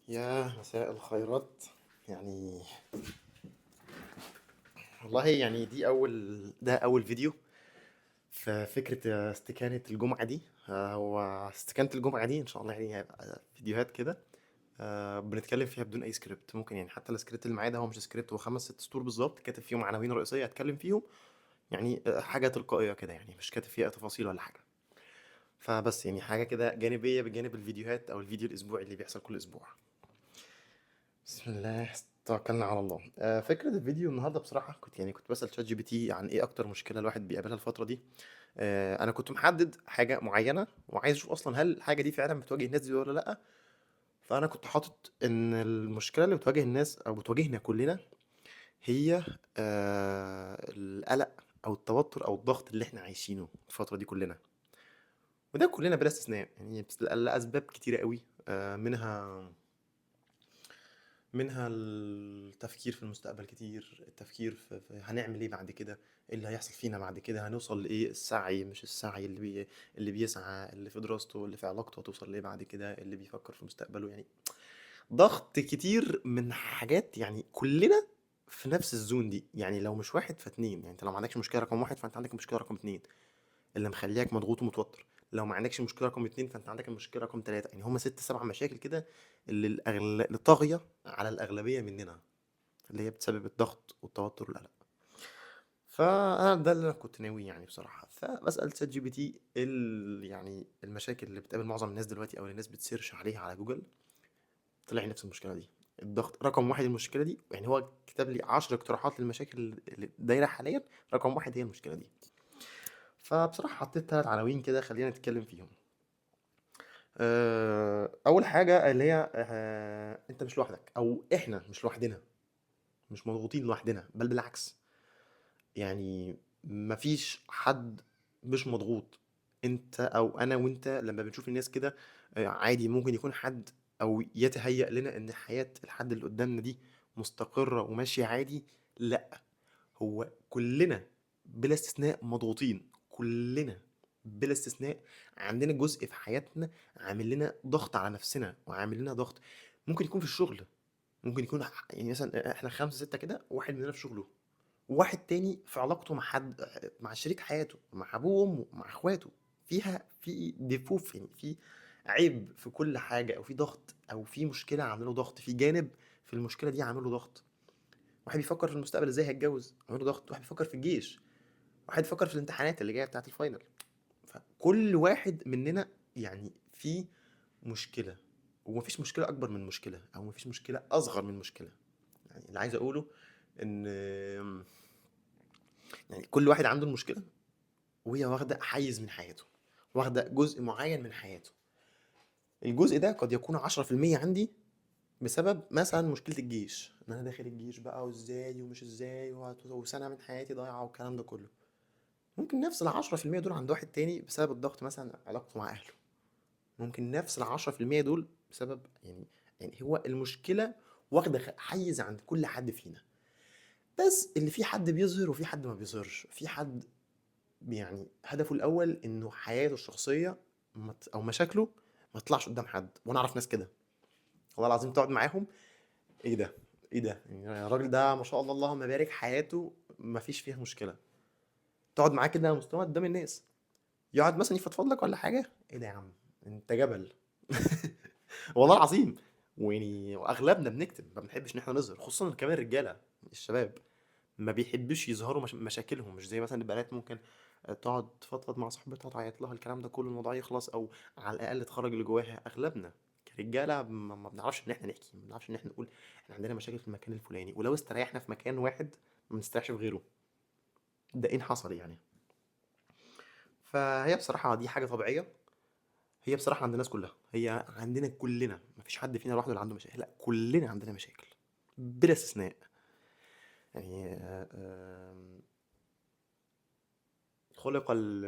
يا مساء الخيرات. يعني والله يعني ده أول فيديو في فكرة استكانة الجمعة دي. هو استكانة الجمعة دي إن شاء الله يعني هيبقى فيديوهات كده. بنتكلم فيها بدون أي سكريبت. ممكن يعني حتى السكريبت اللي معايا ده هو مش سكريبت، هو 5 6 سطور بالظبط كاتب فيهم عناوين رئيسية هتكلم فيهم. يعني حاجة تلقائية كده، يعني مش كاتب فيها تفاصيل ولا حاجة. فبس يعني حاجة كده جانبية بجانب الفيديوهات أو الفيديو الأسبوعي اللي بيحصل كل أسبوع. بسم الله، توكلنا على الله. فكرة الفيديو النهارده بصراحة كنت بسأل شات جي بي تي عن ايه أكتر مشكلة الواحد بيقابلها الفترة دي. أنا كنت محدد حاجة معينة وعايز أشوف أصلا هل الحاجة دي فعلا بتواجه الناس دي ولا لأ. فأنا كنت حاطط إن المشكلة اللي بتواجه الناس أو بتواجهنا كلنا هي القلق أو التوتر أو الضغط اللي احنا عايشينه الفترة دي كلنا. وده كلنا بلا استثناء، يعني لأسباب كتيرة قوي. منها التفكير في المستقبل كتير، التفكير في هنعمل ايه بعد كده، ايه اللي هيحصل فينا بعد كده، هنوصل لايه، السعي مش السعي اللي بيسعى، اللي في دراسته، اللي في علاقته هتوصل لايه بعد كده، اللي بيفكر في مستقبله. يعني ضغط كتير من حاجات، يعني كلنا في نفس الزون دي. يعني لو مش واحد فاتنين، يعني انت لو ما عندكش مشكلة رقم واحد فانت عندك مشكلة رقم اتنين اللي مخليك مضغوط ومتوتر. لو ما عندكش مشكله رقم اتنين فانت عندك المشكله رقم تلاته. يعني هما 6 7 مشاكل كده اللي طاغيه على الاغلبيه مننا، اللي هي بتسبب الضغط والتوتر والقلق. فانا ده اللي انا كنت ناوي يعني بصراحه، فبسال شات جي بي تي يعني المشاكل اللي بتقابل معظم الناس دلوقتي او اللي الناس بتسيرش عليها على جوجل. طلع لي نفس المشكله دي، الضغط رقم واحد المشكله دي. يعني هو كتب لي 10 اقتراحات للمشاكل اللي دايره حاليا، رقم واحد هي المشكله دي. فبصراحه حطيت 3 عناوين كده، خلينا نتكلم فيهم. اول حاجه اللي هي انت مش لوحدك او احنا مش لوحدنا، مش مضغوطين لوحدنا، بل بالعكس. يعني مفيش حد مش مضغوط. انت او انا وانت لما بنشوف الناس كده، عادي ممكن يكون حد او يتهيأ لنا ان حياة الحد اللي قدامنا دي مستقرة وماشية عادي. لا، هو كلنا بلا استثناء مضغوطين، كلنا بلا استثناء عندنا جزء في حياتنا عامل لنا ضغط على نفسنا وعامل لنا ضغط. ممكن يكون في الشغل، ممكن يكون يعني مثلا احنا 5 6 كده، واحد مننا في شغله، وواحد تاني في علاقته مع حد، مع شريك حياته، مع ابوه وامه، مع اخواته، في ديفوف، يعني في عيب في كل حاجه، او في ضغط، او في مشكله عامله له ضغط، في جانب في المشكله دي عامله له ضغط. واحد بيفكر في المستقبل ازاي هيتجوز عامله له ضغط، واحد بيفكر في الجيش، واحد بيفكر في الامتحانات اللي جايه بتاعه الفاينل. فكل واحد مننا يعني في مشكله، ومفيش مشكله اكبر من مشكله، او مفيش مشكله اصغر من مشكله. يعني اللي عايز اقوله ان يعني كل واحد عنده المشكله، وهي واخده حيز من حياته، واخده جزء معين من حياته. الجزء ده قد يكون 10% عندي بسبب مثلا مشكله الجيش، ان انا داخل الجيش بقى وازاي ومش ازاي وسنه من حياتي ضايعه والكلام ده كله. ممكن نفس ال10% دول عند واحد تاني بسبب الضغط، مثلا علاقته مع اهله. ممكن نفس ال10% دول بسبب يعني هو المشكله واخده حيز عند كل حد فينا. بس اللي في حد بيظهر وفي حد ما بيظهرش. في حد يعني هدفه الاول انه حياته الشخصيه او مشاكله ما تطلعش قدام حد. وانا اعرف ناس كده، والله العظيم تقعد معاهم، ايه ده، ايه ده، يعني الراجل ده ما شاء الله اللهم بارك حياته ما فيش فيها مشكله. تقعد معاه كده على مستوى قدام الناس، يقعد مثلا يفضفض لك ولا حاجه، ايه ده يا عم، انت جبل. والله العظيم. ويعني واغلبنا بنكتب، ما بنحبش ان احنا نظهر، خصوصا كمان الرجاله الشباب ما بيحبوش يظهروا مشاكلهم. مش زي مثلا البنات ممكن تقعد تفضفض مع صاحبتها، تعيط لها، الكلام ده كله الموضوع يخلص، او على الاقل تخرج اللي جواها. اغلبنا كرجاله ما بنعرفش ان احنا نحكي، ما بنعرفش ان احنا نقول احنا عندنا مشاكل في المكان الفلاني، ولو استريحنا في مكان واحد ما بنستريحش في غيره. ده ان حصل يعني. فهي بصراحه دي حاجه طبيعيه. هي بصراحه عند الناس كلها، هي عندنا كلنا، مفيش حد فينا لوحده اللي عنده مشاكل، لا كلنا عندنا مشاكل بلا استثناء. يعني خلق ال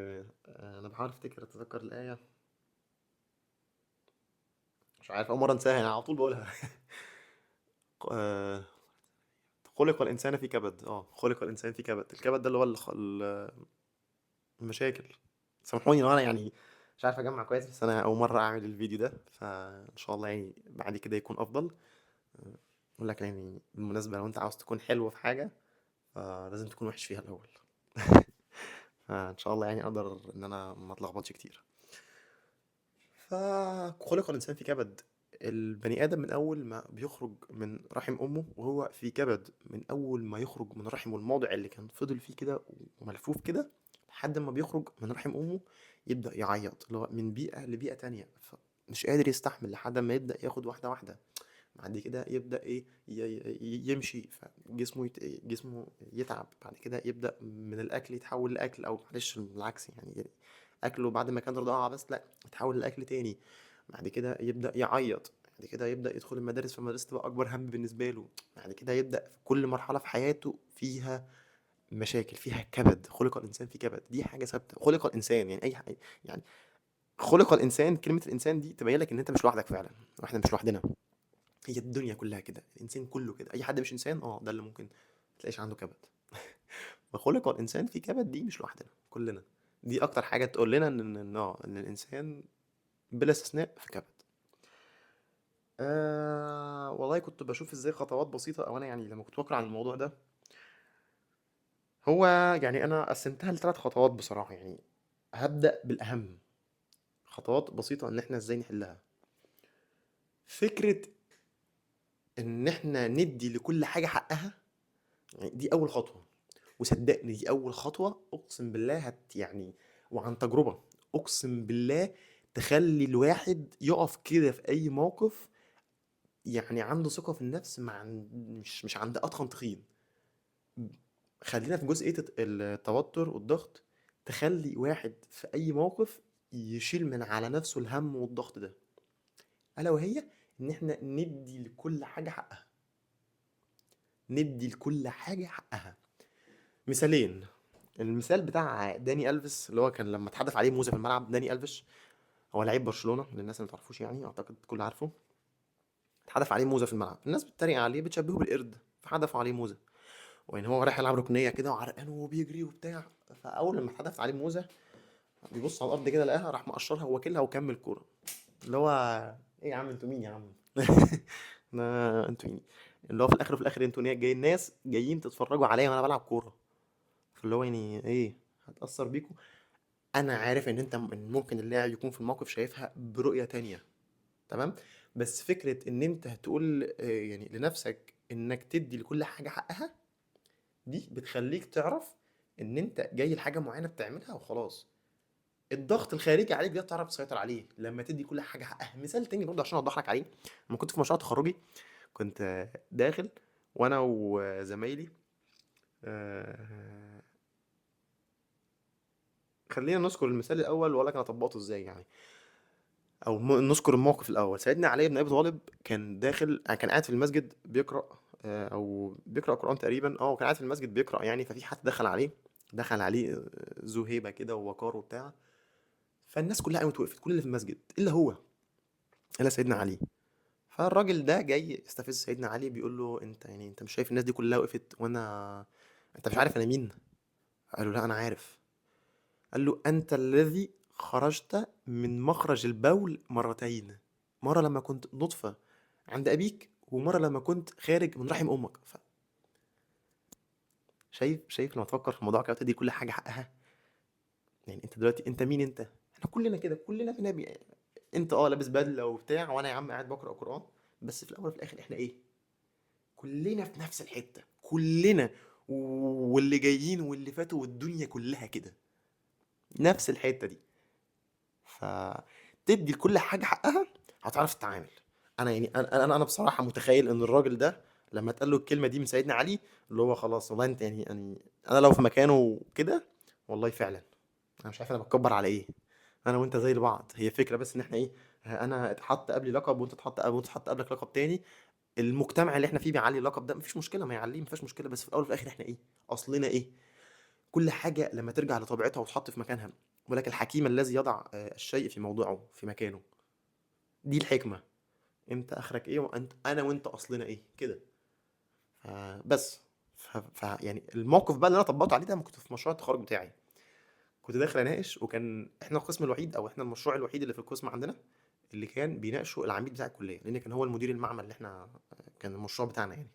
انا بحاول اتذكر الايه، مش عارف، اول مره انساها، انا على طول بقولها. آه، خلق الانسان في كبد. خلق الانسان في كبد. الكبد ده اللي هو المشاكل. سامحوني لو انا يعني مش عارف اجمع كويس، بس انا اول مره اعمل الفيديو ده، فان شاء الله يعني بعد كده يكون افضل. اقول لك يعني بالمناسبه، لو انت عاوز تكون حلو في حاجه فلازم تكون وحش فيها الاول. فان شاء الله يعني اقدر ان انا ما اتلخبطش كتير. فخلق الانسان في كبد. البني ادم من اول ما بيخرج من رحم امه وهو في كبد، من اول ما يخرج من رحم الموضع اللي كان فضل فيه كده وملفوف كده، لحد ما بيخرج من رحم امه يبدا يعيط، اللي هو من بيئه لبيئه تانية، مش قادر يستحمل لحد ما يبدا ياخد واحده واحده. بعد كده يبدا ايه يمشي، فجسمه جسمه يتعب. بعد كده يبدا من الاكل يتحول لاكل، او معلش بالعكس يعني، اكله بعد ما كان رضاعه بس لا، يتحول لاكل تاني. بعد كده يبدا يعيط. بعد كده يبدا يدخل المدارس، فالمدارس تبقى اكبر هم بالنسبه له. بعد كده يبدا في كل مرحله في حياته فيها مشاكل، فيها كبد. خلق الانسان في كبد، دي حاجه ثابته. خلق الانسان يعني اي حاجه يعني. خلق الانسان، كلمه الانسان دي تبين لك ان انت مش لوحدك فعلا، واحنا مش لوحدنا. هي الدنيا كلها كده، الانسان كله كده. اي حد مش انسان ده اللي ممكن تلاقيش عنده كبد. وخلق الانسان في كبد، دي مش لوحدنا، كلنا. دي اكتر حاجه تقول لنا ان الانسان بلا استثناء في كبد. والله كنت بشوف ازاي خطوات بسيطه، او انا يعني لما كنت بقرا عن الموضوع ده، هو يعني انا قسمتها لثلاث خطوات بصراحه يعني. هبدا بالاهم، خطوات بسيطه ان احنا ازاي نحلها. فكره ان احنا ندي لكل حاجه حقها، يعني دي اول خطوه. وصدقني دي اول خطوه، اقسم بالله يعني، وعن تجربه، اقسم بالله تخلي الواحد يقف كده في اي موقف يعني عنده ثقه في النفس، مش عند اتخن تخين. خلينا في جزئيه التوتر والضغط. تخلي واحد في اي موقف يشيل من على نفسه الهم والضغط ده، الا وهي ان احنا ندي لكل حاجه حقها. ندي لكل حاجه حقها. مثالين. المثال بتاع داني الفيس، اللي هو كان لما اتحدف عليه موزه في الملعب. داني الفيش هو لعيب برشلونه، للناس اللي ما تعرفوش يعني، اعتقد الكل عارفه. اتحدف عليه موزه في الملعب، الناس بتتريق عليه، بتشبهه بالقرد، فحدفوا عليه موزه. وان هو رايح يلعب ركنيه كده وعرقان وبيجري وبتاع. فاول لما اتحدف عليه موزه، بيبص على الارض كده، لقاها، راح مقشرها وواكلها وكمل كوره. اللي هو ايه يا عم، انتوا مين يا عم؟ انتوا مين؟ اللي هو في الاخر انتوا جايين، ناس جايين تتفرجوا عليا وانا بلعب كوره. فاللي هو يعني ايه، هتأثر بيكم. انا عارف ان انت ممكن اللاعب يكون في الموقف شايفها برؤية تانية، تمام. بس فكرة ان انت هتقول يعني لنفسك انك تدي لكل حاجة حقها، دي بتخليك تعرف ان انت جاي لحاجة معينة بتعملها وخلاص. الضغط الخارجي عليك ده تعرف تسيطر عليه لما تدي كل حاجة حقها. مثال تاني برضه عشان اوضح لك عليه. لما كنت في مشروع تخرجي، كنت داخل وانا وزمايلي. آه، خلينا نذكر المثال الاول واقول لك انا طبقته ازاي يعني. او نذكر الموقف الاول. سيدنا علي بن ابي طالب كان داخل، كان قاعد في المسجد بيقرا، او بيقرا قران تقريبا. كان قاعد في المسجد بيقرا يعني. ففي حد دخل عليه ذو هيبه كده ووقار وبتاع. فالناس كلها قامت وقفت، كل اللي في المسجد الا هو، الا سيدنا علي. فالراجل ده جاي يستفز سيدنا علي، بيقول له انت يعني انت مش شايف الناس دي كلها وقفت وانا، انت مش عارف انا مين؟ قال له لا انا عارف. قال له انت الذي خرجت من مخرج البول مرتين، مرة لما كنت نطفة عند أبيك، ومرة لما كنت خارج من رحم أمك. شايف لما تفكر في الموضوع كده وتدي كل حاجة حقها. يعني أنت دلوقتي أنت مين أنت؟ إحنا كلنا كده، كلنا في نبي. أنت لابس بدلة وبتاع، وأنا يا عم قاعد بقرأ قرآن. بس في الأول وفي الآخر إحنا إيه؟ كلنا في نفس الحتة، كلنا. واللي جايين واللي فاتوا والدنيا كلها كده، نفس الحتة دي. فتدي لكل حاجة حقها، هتعرف تتعامل. انا يعني انا بصراحة متخيل ان الراجل ده لما اتقال له الكلمة دي من سيدنا علي، اللي هو خلاص والله انت يعني انا لو في مكانه كده، والله فعلا انا مش عارف انا بتكبر على ايه. انا وانت زي بعض، هي فكرة بس ان احنا ايه، انا اتحط قبلي لقب وانت اتحط قبلك لقب تاني. المجتمع اللي احنا فيه بيعلي اللقب ده، مفيش مشكلة، ما يعليه مفيش مشكلة. بس في الاول وفي الاخر احنا ايه؟ اصلنا ايه؟ كل حاجة لما ترجع لطبيعتها وتحط في مكانها. ولكن الحكيم الذي يضع الشيء في موضعه في مكانه. دي الحكمة. انت اخرك ايه، انا وانت اصلنا ايه كده. بس يعني الموقف بقى اللي انا طبقته عليه ده لما كنت في مشروع التخرج بتاعي. كنت داخل اناقش، وكان احنا القسم الوحيد او احنا المشروع الوحيد اللي في القسم عندنا اللي كان بيناقشه العميد بتاع الكليه، لان كان هو المدير المعمل اللي احنا كان المشروع بتاعنا يعني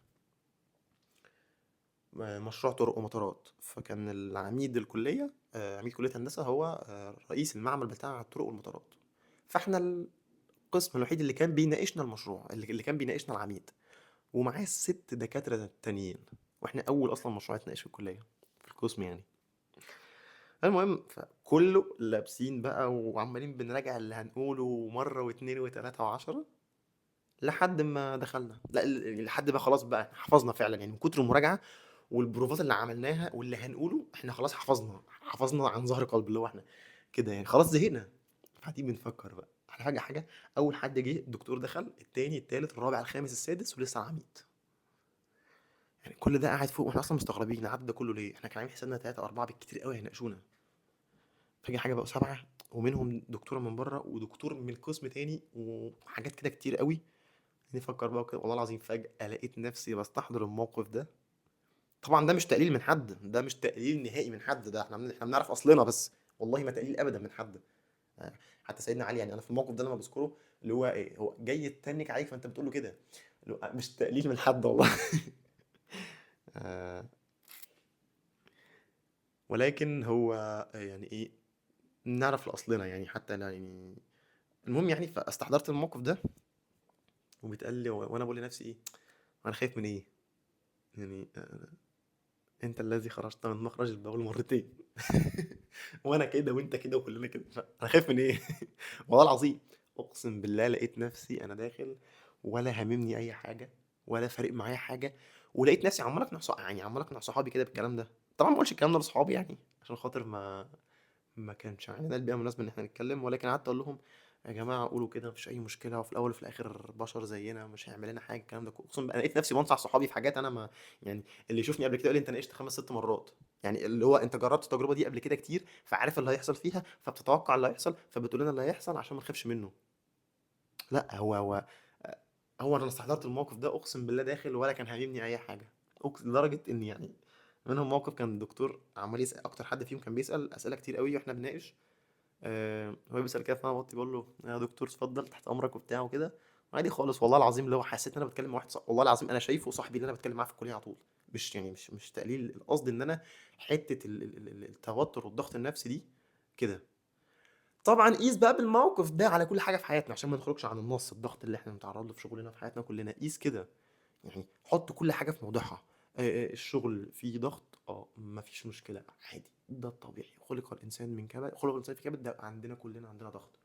مشروع طرق ومطارات. فكان العميد الكليه عميد كليه هندسه هو رئيس المعمل بتاع الطرق والمطارات. فاحنا القسم الوحيد اللي كان بيناقشنا المشروع، اللي كان بيناقشنا العميد، ومعاه 6 دكاتره تانيين، واحنا اول اصلا مشروع اتناقش في الكليه في القسم يعني. المهم فكله لابسين بقى وعمالين بنراجع اللي هنقوله مرة واتنين وتلاتة وعشرة لحد ما دخلنا. لا لحد ما خلاص بقى إحنا حفظنا فعلا يعني من كتر المراجعة والبروفات اللي عملناها واللي هنقوله احنا خلاص حفظنا عن ظهر قلب، اللي هو احنا كده يعني خلاص زهقنا. قاعدين بنفكر بقى على حاجة. أول حد جه الدكتور دخل، التاني التالت الرابع الخامس السادس ولسه العميد. يعني كل ده قاعد فوق واحنا أصلا مستغربين عدى ده كله ليه؟ احنا كان عاملين حسابنا 3 أو 4 بالكتير قوي هيناقشونا. فجأة حاجة بقوا 7، ومنهم دكتورة من بره ودكتور من قسم تاني وحاجات كده كتير قوي. نفكر بقى كده والله العظيم فجأة لقيت نفسي بستحضر الموقف ده. طبعا ده مش تقليل من حد، ده مش تقليل نهائي من حد، ده احنا بنعرف اصلنا بس، والله ما تقليل ابدا من حد. آه، حتى سيدنا علي يعني انا في الموقف ده لما بذكره اللي هو ايه، هو جاي يتنك عليك فانت بتقول له كده، اللي هو مش تقليل من حد والله. آه، ولكن هو يعني ايه، نعرف لاصلنا يعني حتى لا يعني. المهم يعني فاستحضرت الموقف ده وبيتقال لي وانا بقول لنفسي ايه، انا خايف من ايه يعني انت الذي خرجت من مخرج البول مرتين. وانا كده وانت كده وكلنا كده، انا خايف من ايه؟ والله العظيم اقسم بالله لقيت نفسي انا داخل ولا هاممني اي حاجه ولا فارق معايا حاجه، ولقيت نفسي عمال اقنع يعني عمال اقنع صحابي كده بالكلام ده. طبعا ما قلتش الكلام ده لاصحابي يعني عشان خاطر ما كانش عندنا البيئة مناسبة إن إحنا نتكلم، ولكن قعدت أقول لهم يا جماعة قولوا كده مفيش أي مشكلة، وفي الأول وفي الآخر بشر زينا مش هيعمل لنا حاجة الكلام ده كله. أقسم بالله أنا لقيت نفسي بنصح صحابي في حاجات أنا ما يعني، اللي يشوفني قبل كده يقول لي أنت ناقشت 5 6 مرات، يعني اللي هو أنت جربت التجربة دي قبل كده كتير فعارف اللي هيحصل فيها فبتتوقع اللي هيحصل فبتقول لنا اللي هيحصل عشان ما نخافش منه. لا هو أنا استحضرت الموقف ده أقسم بالله داخل ولا كان هاممني أي حاجة. لدرجة إن يعني منهم موقف كان الدكتور عمال يسأل، أكتر حد فيهم كان بيسأل أسئلة كتير قوي وإحنا بنناقش. هو بيسأل كده فانا بوطي بقول له يا دكتور اتفضل تحت امرك وبتاع وكده، عادي خالص والله العظيم. اللي هو حسيت ان انا بتكلم مع واحد والله العظيم انا شايفه صاحبي اللي انا بتكلم معاه في الكليه على طول. مش يعني مش تقليل القصد، ان انا حته التوتر والضغط النفسي دي كده. طبعا قيس بقى بالموقف ده على كل حاجه في حياتنا عشان ما نخرجش عن النص. الضغط اللي احنا بنتعرض له في شغلنا في حياتنا كلنا قيس كده، يعني حط كل حاجه في موضعها. الشغل فيه ضغط مفيش مشكله عادي، ده الطبيعي، خلق الانسان من كبد، خلق الانسان في كبد، ده عندنا كلنا عندنا ضغط.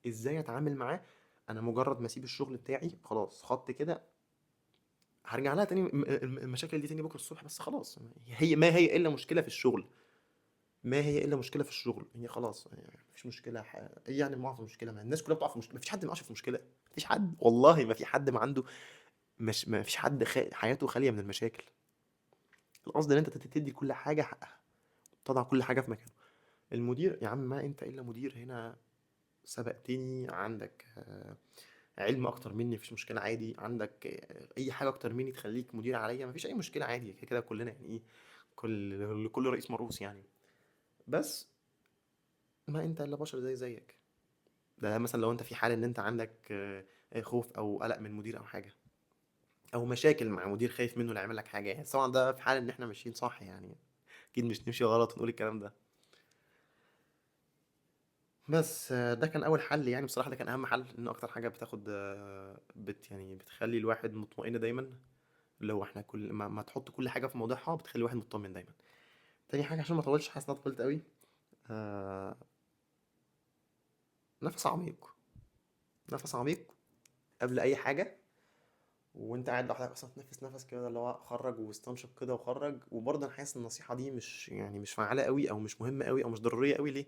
ازاي اتعامل معاه؟ انا مجرد ما اسيب الشغل بتاعي خلاص خط كده هرجع لها تاني المشاكل دي تاني بكره الصبح، بس خلاص هي ما هي الا مشكله في الشغل، ما هي الا مشكله في الشغل، هي خلاص يعني مفيش مشكله يعني ما في مشكله، ما الناس كلها بتقع في مشكله، مفيش حد ما يقعش في مشكله، مفيش حد والله ما في حد ما عنده مش ما فيش حد حياته خاليه من المشاكل. القصد ان انت تدي كل حاجه حقها، تضع كل حاجه في مكانه. المدير يا عم ما انت الا مدير هنا، سبقتني عندك علم اكتر مني مفيش مشكله عادي، عندك اي حاجه اكتر مني تخليك مدير عليا مفيش اي مشكله عادي، كده كده كلنا يعني ايه، كل رئيس مرؤوس يعني. بس ما انت الا بشر زيك. ده مثلا لو انت في حال ان انت عندك خوف او قلق من مدير او حاجه، او مشاكل مع مدير خايف منه اللي يعمل لك حاجه، يعني طبعا ده في حال ان احنا ماشيين صح يعني، اكيد مش نمشي غلط ونقول الكلام ده. بس ده كان اول حل يعني بصراحه، ده كان اهم حل، ان اكتر حاجه بتاخد يعني بتخلي الواحد مطمئن دايما. لو احنا كل ما تحط كل حاجه في موضعها بتخلي الواحد مطمن دايما. تاني حاجه عشان ما اطولش، حاسس ان انا طولت قوي. آه، نفس عميق، نفس عميق قبل اي حاجه. وانت قاعد لوحدك اصلا تنفس نفس كده اللي هو خرج واستنشق كده وخرج. وبرضه انا حاسس ان النصيحه دي مش يعني مش فعاله قوي او مش مهمه قوي او مش ضروريه قوي. ليه؟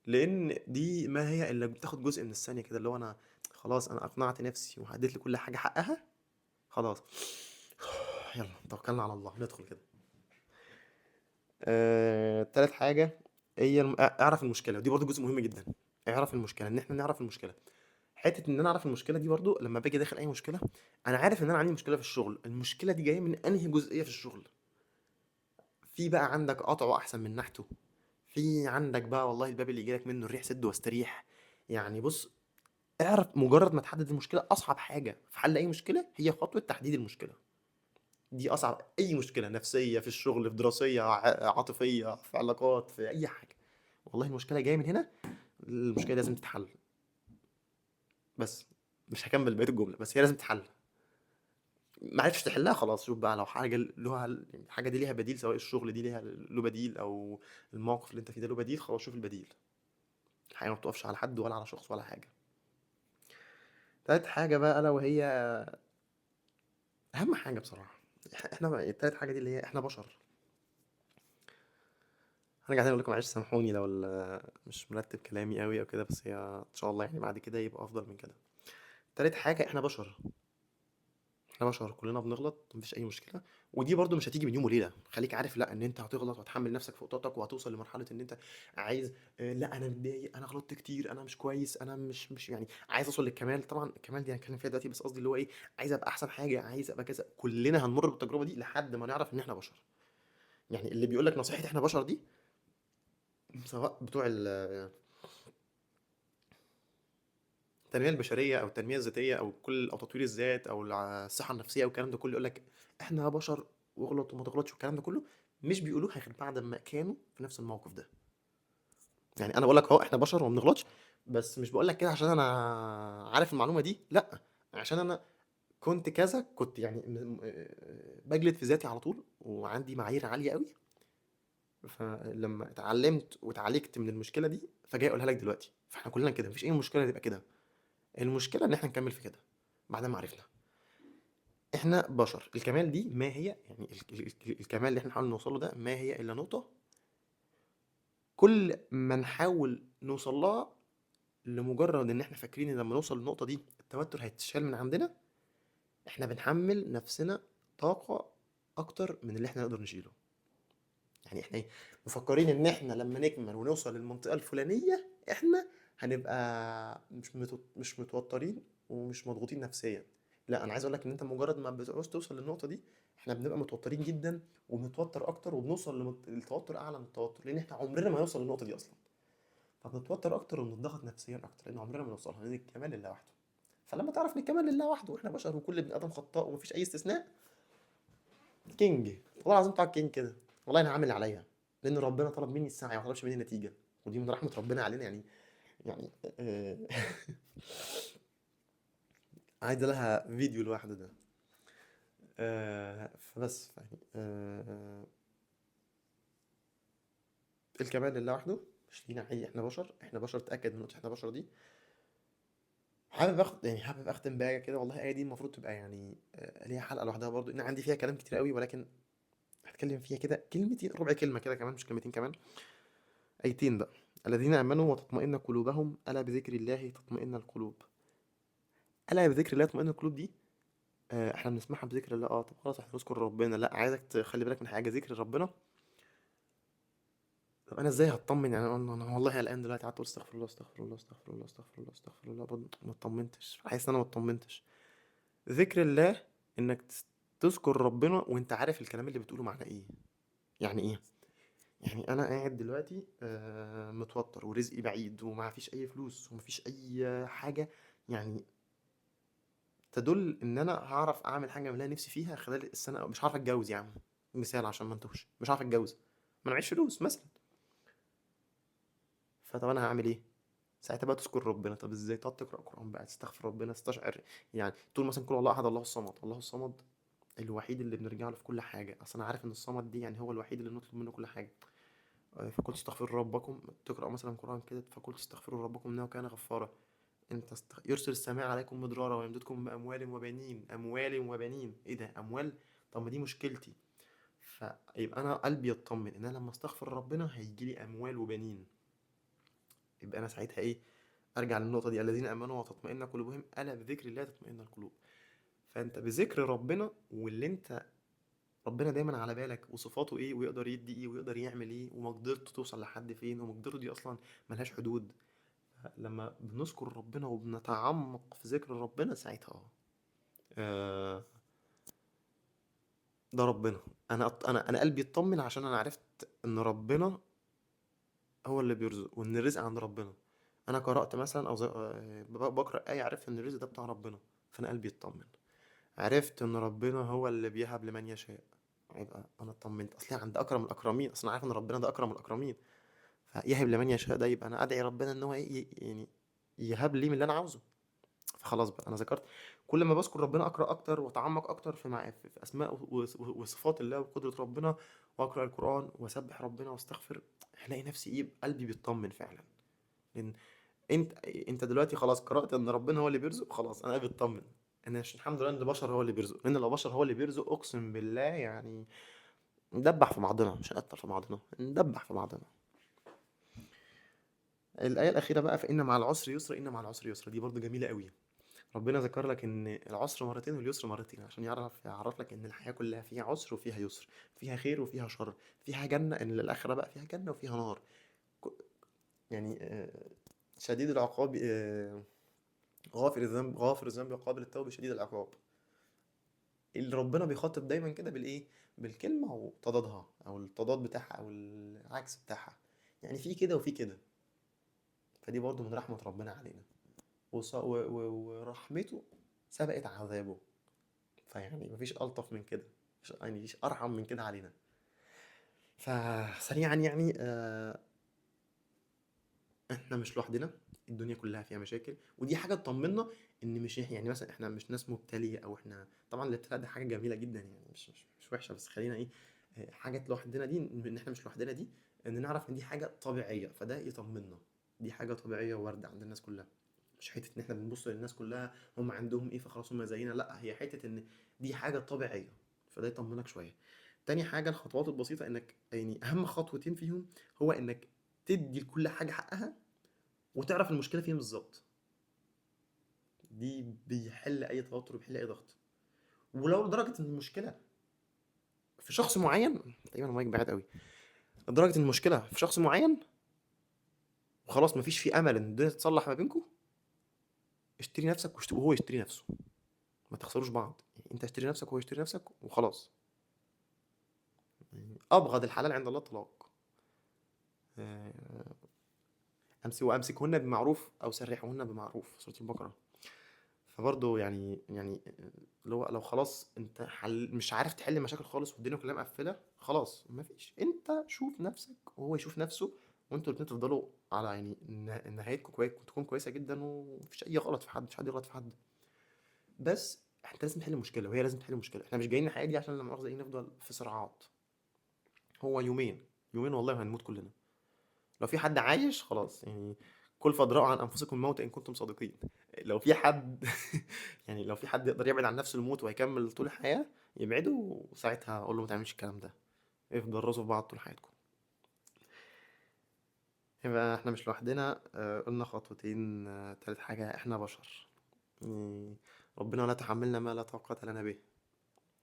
لان دي ما هي الا بتاخد جزء من الثانيه كده، اللي هو انا خلاص انا اقنعت نفسي وهديت لكل حاجه حقها، خلاص. يلا توكلنا على الله ندخل كده. تالت حاجة هي اعرف المشكلة، ودي برضو جزء مهم جدا. اعرف المشكلة، ان احنا نعرف المشكلة. حتة ان انا اعرف المشكلة دي برضو لما باجي داخل اي مشكلة، انا عارف ان انا عندي مشكلة في الشغل، المشكلة دي جاية من انهي جزئية في الشغل. في بقى عندك قطعه احسن من نحته، في عندك بقى والله الباب اللي يجيلك منه الريح سد واستريح. يعني بص، اعرف مجرد ما تحدد المشكله، اصعب حاجه في حل اي مشكله هي خطوه تحديد المشكله. دي اصعب اي مشكله نفسيه، في الشغل، في دراسيه، عاطفيه، في علاقات، في اي حاجه. والله المشكله جايه من هنا، المشكله لازم تتحل. بس مش هكمل بقيه الجمله، بس هي لازم تتحل. ما عرفتش تحلها خلاص، شوف بقى لو حاجه لها، الحاجه دي ليها بديل، سواء الشغل دي ليها له بديل او الموقف اللي انت فيه ده له بديل، خلاص شوف البديل. الحقيقه ما بتقفش على حد ولا على شخص ولا حاجه. تالت حاجه بقى الا وهي اهم حاجه بصراحه. احنا بقى التالت حاجه دي اللي هي احنا بشر. هرجع تاني اقول لكم معلش سامحوني لو مش مرتب كلامي قوي او كده، بس هي ان شاء الله يعني بعد كده يبقى افضل من كده. تالت حاجه احنا بشر. احنا بشر كلنا بنغلط، مفيش اي مشكله. ودي برضو مش هتيجي من يوم وليله، خليك عارف لا ان انت هتغلط وهتحمل نفسك فوق طاقتك، وهتوصل لمرحله ان انت عايز لا انا متضايق، انا غلطت كتير، انا مش كويس، انا مش يعني عايز اوصل للكمال. طبعا الكمال دي هنتكلم فيها دلوقتي، بس قصدي اللي هو ايه، عايز ابقى احسن حاجه، عايز ابقى كذا. كلنا هنمر بالتجربه دي لحد ما نعرف ان احنا بشر. يعني اللي بيقول لك نصيحه احنا بشر دي، سواء بتوع التنميه البشريه او التنميه الذاتيه او كل او تطوير الذات او الصحه النفسيه او الكلام ده كله، يقول لك احنا بشر واغلط وما تغلطش والكلام ده كله، مش بيقولوها غير بعد ما كانوا في نفس الموقف ده. يعني انا بقول لك اهو احنا بشر وما بنغلطش، بس مش بقول لك كده عشان انا عارف المعلومه دي، لا، عشان انا كنت كذا، كنت يعني بجلد في ذاتي على طول وعندي معايير عاليه قوي. فلما اتعلمت واتعالجت من المشكله دي، فجاي اقولها لك دلوقتي. فاحنا كلنا كده، مفيش اي مشكله تبقى كده. المشكله ان احنا نكمل في كده بعد ما عرفنا احنا بشر. الكمال دي ما هي يعني الكمال اللي احنا نحاول نوصل له ده ما هي الا نقطة كل ما نحاول نوصل لها لمجرد ان احنا فاكرين ان لما نوصل للنقطة دي التوتر هيتشال من عندنا، احنا بنحمل نفسنا طاقة اكتر من اللي احنا نقدر نشيله. يعني احنا ايه، مفكرين ان احنا لما نكمل ونوصل للمنطقة الفلانية احنا هنبقى مش متوترين ومش مضغوطين نفسيا. لا، انا عايز اقول لك ان انت مجرد ما بتعوز توصل للنقطة دي، احنا بنبقى متوترين جدا وبنتوتر اكتر وبنوصل للتوتر اعلى من التوتر، لان احنا عمرنا ما هنوصل للنقطة دي اصلا. فبنتوتر اكتر وبنضغط نفسيا اكتر لان عمرنا ما نوصلها، لان الكمال لله وحده. فلما تعرف ان الكمال لله وحده واحنا بشر وكل ابن ادم خطاء ومفيش اي استثناء، كينج. والله العظيم بتاع كينج كده. والله انا عامل اللي عليا، لان ربنا طلب مني السعي ما طلبش مني النتيجه. ودي من رحمه ربنا علينا يعني. يعني عايز لها فيديو لوحده ده. فبس يعني الكمال لله وحده، مش لينا حقيقي. احنا بشر، احنا بشر، تاكد من نقطه احنا بشر دي. حابب اختم بآية كده. والله الآية دي المفروض تبقى يعني ليها حلقة لوحدها برضو، ان عندي فيها كلام كتير قوي، ولكن هتكلم فيها كده كلمتين، ربع كلمة كده كمان، مش كلمتين كمان. آيتين بقى. الذين آمنوا وتطمئن قلوبهم ألا بذكر الله تطمئن القلوب. ألا بذكر الله تطمئن القلوب دي احنا بنسمعها بذكر الله. اه طب خلاص احنا نذكر ربنا، لا عايزك تخلي بالك من حاجة، ذكر ربنا. طب انا ازاي هطمن؟ يعني انا والله قلقان دلوقتي، قعدت اقول استغفر الله استغفر الله استغفر الله استغفر الله استغفر الله، برضه ما اطمنتش، حاسس ان انا ما اطمنتش. ذكر الله انك تذكر ربنا وانت عارف الكلام اللي بتقوله معناه ايه. يعني ايه؟ يعني انا قاعد دلوقتي متوتر ورزقي بعيد وما فيش اي فلوس وما فيش اي حاجه يعني تدل ان انا هعرف اعمل حاجه من اللي أنا نفسي فيها خلال السنه، أو مش عارف اتجوز يا عم، مثال عشان ما انتوش، مش عارف اتجوز، ما انا معيش فلوس مثلا. فطب انا هعمل ايه؟ ساعتها بقى تذكر ربنا. طب ازاي؟ تقعد تقرا قران بقى، تستغفر ربنا، تستشعر. يعني تقول مثلا كل الله احد الله الصمد. الله الصمد الوحيد اللي بنرجع له في كل حاجه. اصل انا عارف ان الصمد دي يعني هو الوحيد اللي نطلب منه كل حاجه. فقلت استغفروا ربكم، تقرا مثلا قران كده، فقلت استغفروا ربكم انه كان غفارا. يرسل السماء عليكم مدرارا ويمددكم باموال وبنين. اموال وبنين، ايه ده اموال؟ طب ما دي مشكلتي. فيبقى انا قلبي يطمن ان انا لما استغفر ربنا هيجي لي اموال وبنين. يبقى انا ساعتها ايه؟ ارجع للنقطه دي، الذين امنوا وتطمئن قلوبهم الا بذكر الله تطمئن القلوب. فانت بذكر ربنا، واللي انت ربنا دايما على بالك وصفاته ايه ويقدر يدي ايه ويقدر يعمل ايه ومقدرته توصل لحد فين، ومقدرته دي اصلا ملهاش حدود. لما بنذكر ربنا وبنتعمق في ذكر ربنا ساعتها آه، ده ربنا. انا قلبي يطمن عشان انا عرفت ان ربنا هو اللي بيرزق وان الرزق عند ربنا. انا قرات مثلا او بقرا ايه، عرفت ان الرزق ده بتاع ربنا، فانا قلبي يطمن. عرفت ان ربنا هو اللي بيهب لمن يشاء، يبقى انا اطمنت. اصلي عند اكرم الاكرمين، اصلا عارف ان ربنا ده اكرم الاكرمين، فيهب لمن يشاء ده يبقى انا ادعي ربنا ان هو يعني يهب لي من اللي انا عاوزه. فخلاص بقى انا ذكرت. كل ما بذكر ربنا اقرا اكتر واتعمق اكتر في اسماء وصفات الله وقدره ربنا، واقرا القران واسبح ربنا واستغفر، هلاقي نفسي ايه، قلبي بيطمن فعلا. لان انت دلوقتي خلاص قرات ان ربنا هو اللي بيرزق، خلاص انا قلبي بيطمن. انا الحمد لله ان البشر هو اللي بيرزق، لان لو البشر هو اللي بيرزق اقسم بالله يعني ندبح في بعضنا، مش هنقتل في بعضنا، ندبح في بعضنا. الآية الأخيرة بقى، فإن مع العسر يسرا، إن مع العسر يسرا، دي برضو جميلة قوي. ربنا ذكر لك ان العسر مرتين واليسر مرتين عشان يعرف لك ان الحياة كلها فيها عسر وفيها يسر، فيها خير وفيها شر، فيها جنة، ان الاخرة بقى فيها جنة وفيها نار. يعني شديد العقاب، غافر الذنب وقابل التوب شديد العقاب. اللي ربنا بيخاطب دايما كده بالايه، بالكلمة وتضادها او التضاد بتاعها او العكس بتاعها، يعني في كده وفي كده. فدي برضو من رحمة ربنا علينا، ورحمته سبقت عذابه. فيعني مفيش ألطف من كده، يعني مفيش أرحم من كده علينا. فسريعا يعني احنا مش لوحدنا، الدنيا كلها فيها مشاكل، ودي حاجة تطمنا ان مش يعني مثلا احنا مش ناس مبتلية، او احنا طبعا الابتلاء ده حاجة جميلة جدا يعني مش وحشة، بس خلينا ايه، حاجة لوحدنا دي، ان احنا مش لوحدنا دي، ان نعرف ان دي حاجة طبيعية، فده يطمنا. دي حاجة طبيعية وواردة عند الناس كلها، مش حتة ان احنا بنبص للناس كلها هم عندهم ايه فخلاص هم زينا، لا، هي حتة ان دي حاجة طبيعية، فده يطمنك شوية. تاني حاجة الخطوات البسيطة، انك يعني اهم خطوتين فيهم هو انك تدي لكل حاجة حقها، وتعرف المشكلة فين بالظبط. دي بيحل اي توتر وبيحل اي ضغط. ولو لدرجة ان المشكلة في شخص معين، تقريبا المايك بعيد قوي، لدرجة ان المشكلة في شخص معين وخلاص مفيش في امل ان الدنيا تتصلح ما بينكم، اشتري نفسك وهو يشتري نفسه، ما تخسروش بعض، يعني انت اشتري نفسك وهو يشتري نفسك وخلاص. يعني ابغض الحلال عند الله الطلاق. آه، وامسكهن بمعروف او سرحوهن بمعروف، سورة البقرة. فبرضه يعني لو خلاص انت مش عارف تحل مشاكل خالص والدنيا كلها مقفله، خلاص مفيش، انت شوف نفسك وهو يشوف نفسه، وانتوا الاتنين تفضلوا على يعني نهايتكم كويس، تكون كويسه جدا، ومفيش اي غلط في حد، مش حد يغلط في حد. بس احنا لازم نحل المشكله وهي لازم تحل المشكله، احنا مش جايين الحياه دي عشان لما مؤاخذه ايه نفضل في صراعات. هو يومين، يومين والله هنموت كلنا. لو في حد عايش خلاص يعني، كل فادرأوا عن انفسكم الموت ان كنتم صادقين. لو في حد يعني لو في حد يقدر يبعد عن نفسه الموت ويكمل طول الحياة يبعده، وساعتها اقول له ما تعملش الكلام ده، افضل راسوا في بعض طول حياتكم. يبقى احنا مش لوحدنا، قلنا خطوتين. تالت حاجة احنا بشر، يعني ربنا لا تحملنا ما لا طاقة لنا به،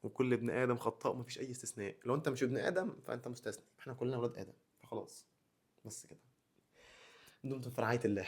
وكل ابن آدم خطاء، مفيش أي استثناء. لو أنت مش ابن آدم فأنت مستثنى، احنا كلنا ولاد آدم، فخلاص، بس كده. دمتم في رعاية الله.